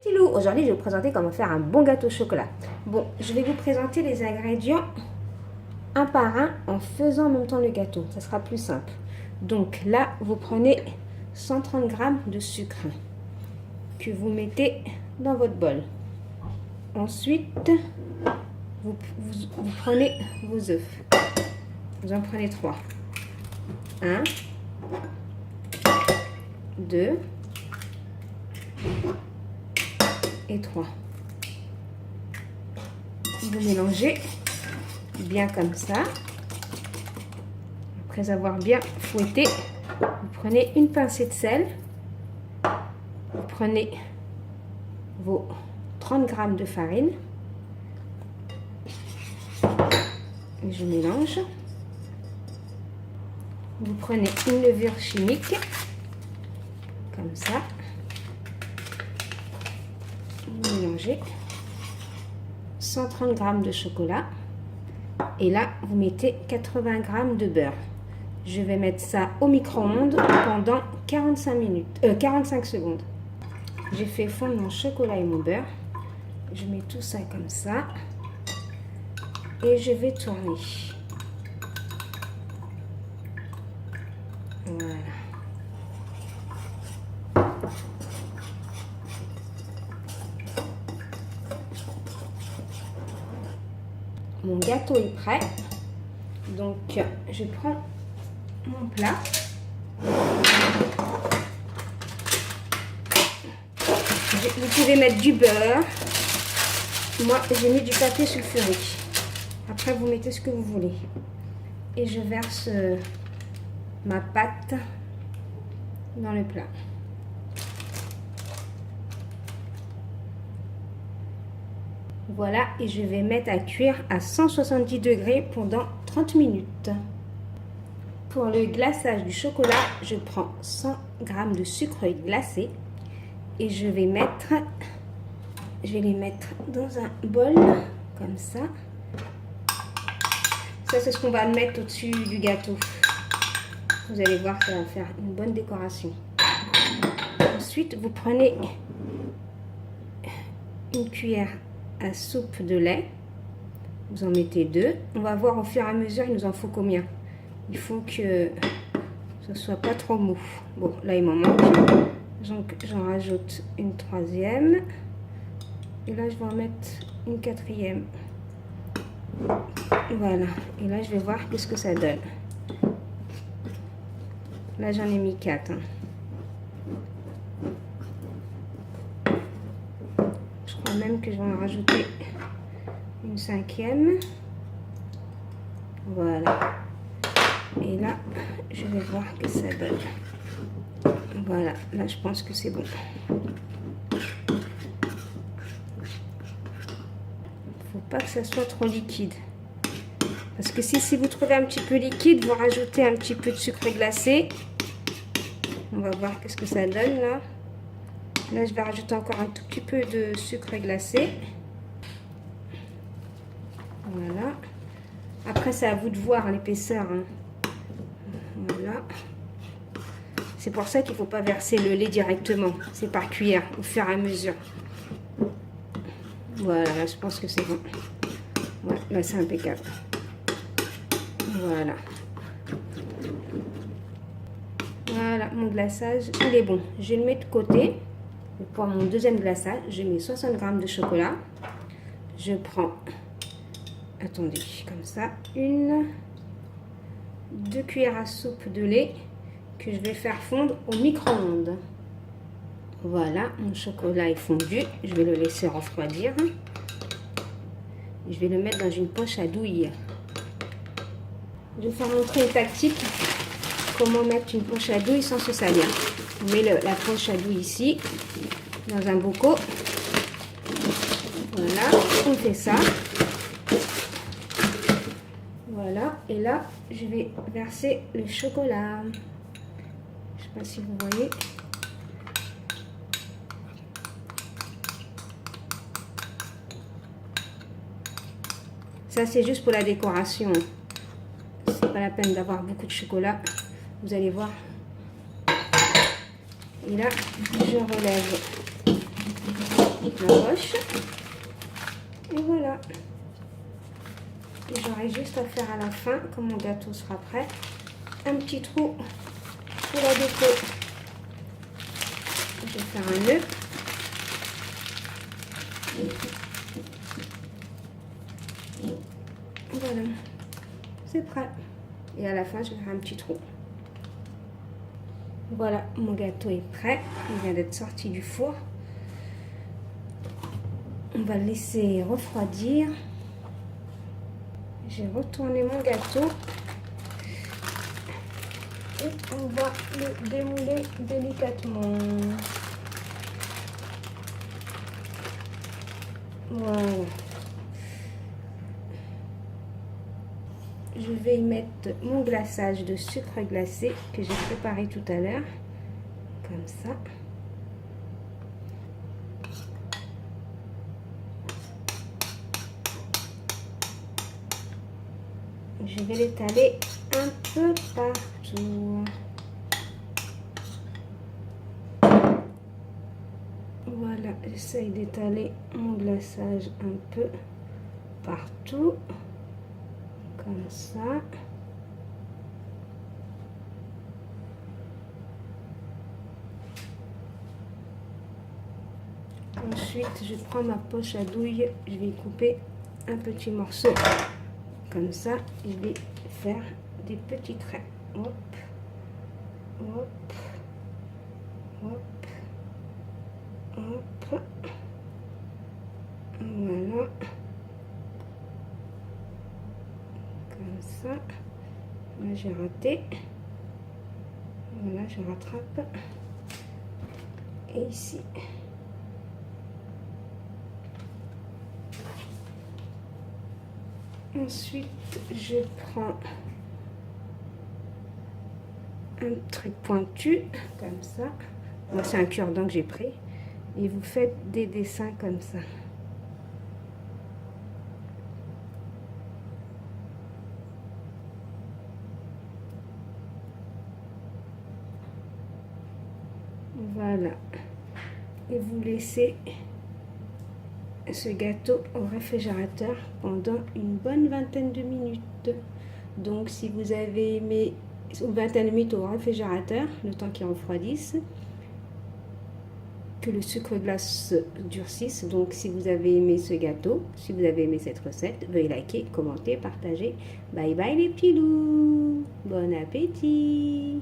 Hello, aujourd'hui je vais vous présenter comment faire un bon gâteau au chocolat. Bon, je vais vous présenter les ingrédients un par un en faisant en même temps le gâteau. Ça sera plus simple. Donc là, vous prenez 130 g de sucre que vous mettez dans votre bol. Ensuite, vous prenez vos œufs. Vous en prenez 3. 1, 2 et 3. Vous mélangez bien comme ça. Après avoir bien fouetté, vous prenez une pincée de sel. Vous prenez vos 30 g de farine. Et je mélange. Vous prenez une levure chimique, comme ça. Vous mélangez 130 g de chocolat. Et là, vous mettez 80 g de beurre. Je vais mettre ça au micro-ondes pendant 45 secondes. J'ai fait fondre mon chocolat et mon beurre. Je mets tout ça comme ça. Et je vais tourner. Voilà. Mon gâteau est prêt. Donc, je prends mon plat. Vous pouvez mettre du beurre. Moi, j'ai mis du papier sulfurique. Après, vous mettez ce que vous voulez. Et je verse ma pâte dans le plat. Voilà, et je vais mettre à cuire à 170 degrés pendant 30 minutes. Pour le glaçage du chocolat, je prends 100 g de sucre glacé et je vais les mettre dans un bol comme ça. Ça, c'est ce qu'on va mettre au-dessus du gâteau. Vous allez voir, ça va faire une bonne décoration. Ensuite, vous prenez une cuillère à soupe de lait. Vous en mettez 2. On va voir au fur et à mesure, il nous en faut combien. Il faut que ce soit pas trop mou. Bon, là, il m'en manque. Donc, j'en rajoute une 3e. Et là, je vais en mettre une 4e. Voilà. Et là, je vais voir qu'est-ce que ça donne. Là, j'en ai mis 4. Je crois même que je vais en rajouter une 5e. Voilà. Et là, je vais voir ce que ça donne. Voilà. Là, je pense que c'est bon. Faut pas que ça soit trop liquide. Parce que si vous trouvez un petit peu liquide, vous rajoutez un petit peu de sucre glacé. On va voir qu'est-ce que ça donne là. Là, je vais rajouter encore un tout petit peu de sucre glacé. Voilà. Après, c'est à vous de voir l'épaisseur. Hein. Voilà. C'est pour ça qu'il ne faut pas verser le lait directement. C'est par cuillère, au fur et à mesure. Voilà, là, je pense que c'est bon. Ouais, là, c'est impeccable. Voilà. Voilà, mon glaçage, il est bon. Je le mets de côté. Pour mon deuxième glaçage, je mets 60 g de chocolat. Je prends, attendez, comme ça, 2 cuillères à soupe de lait que je vais faire fondre au micro-ondes. Voilà, mon chocolat est fondu. Je vais le laisser refroidir. Je vais le mettre dans une poche à douille. Je vais vous faire montrer une tactique. Comment mettre une poche à douille sans se salir. On met la poche à douille ici, dans un bocaux. Voilà, on fait ça. Voilà, et là, je vais verser le chocolat. Je ne sais pas si vous voyez. Ça, c'est juste pour la décoration. C'est pas la peine d'avoir beaucoup de chocolat. Vous allez voir. Et là, je relève ma poche. Et voilà. J'aurai juste à faire à la fin, quand mon gâteau sera prêt, un petit trou pour la déco. Je vais faire un nœud. Voilà, c'est prêt. Et à la fin, je vais faire un petit trou. Voilà, mon gâteau est prêt. Il vient d'être sorti du four. On va le laisser refroidir. J'ai retourné mon gâteau. Et on va le démouler délicatement. Voilà. Je vais y mettre mon glaçage de sucre glacé que j'ai préparé tout à l'heure. Comme ça. Je vais l'étaler un peu partout. Voilà, j'essaye d'étaler mon glaçage un peu partout. Comme ça. Ensuite, je prends ma poche à douille, je vais couper un petit morceau. Comme ça, je vais faire des petits traits. Hop, hop, hop, hop. Voilà. Comme ça. Là, j'ai raté. Voilà, je rattrape. Et ici. Ensuite, je prends un truc pointu, comme ça. Moi, c'est un cure-dent que j'ai pris. Et vous faites des dessins comme ça. Voilà. Et vous laissez ce gâteau au réfrigérateur pendant une bonne vingtaine de minutes. Donc si vous avez aimé, une vingtaine de minutes au réfrigérateur, le temps qu'il refroidisse, que le sucre glace durcisse. Donc si vous avez aimé ce gâteau, si vous avez aimé cette recette, veuillez liker, commenter, partager. Bye bye les petits loups, bon appétit.